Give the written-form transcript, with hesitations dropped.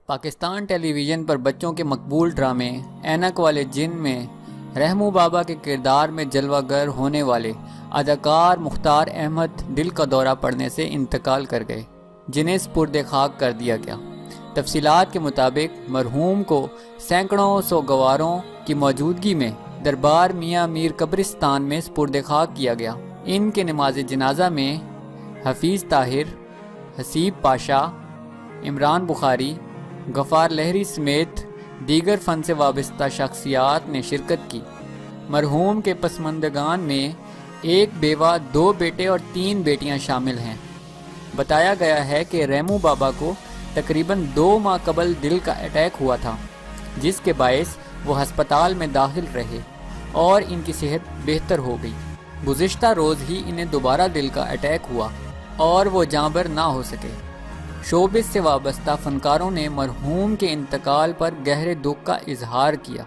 پاکستان ٹیلی vision پر بچوں کے مقبول ڈرامے اینک والے جن میں رحمو بابا کے کردار میں جلوہ گر ہونے والے اداکار مختار احمد دل کا دورہ پڑنے سے انتقال کر گئے، جنہیں سپرد خاک کر دیا گیا۔ تفصیلات کے مطابق مرحوم کو سینکڑوں سوگواروں کی موجودگی میں دربار میاں میر قبرستان میں سپرد خاک کیا گیا۔ ان کے نماز جنازہ میں حفیظ طاہر، حسیب پاشا، عمران بخاری، غفار لہری سمیت دیگر فن سے وابستہ شخصیات نے شرکت کی۔ مرحوم کے پسماندگان میں ایک بیوہ، 2 بیٹے اور 3 بیٹیاں شامل ہیں۔ بتایا گیا ہے کہ رحمو بابا کو تقریباً 2 ماہ قبل دل کا اٹیک ہوا تھا، جس کے باعث وہ ہسپتال میں داخل رہے اور ان کی صحت بہتر ہو گئی۔ گزشتہ روز ہی انہیں دوبارہ دل کا اٹیک ہوا اور وہ جاں بحر نہ ہو سکے۔ شوبز سے وابستہ فنکاروں نے مرحوم کے انتقال پر گہرے دکھ کا اظہار کیا۔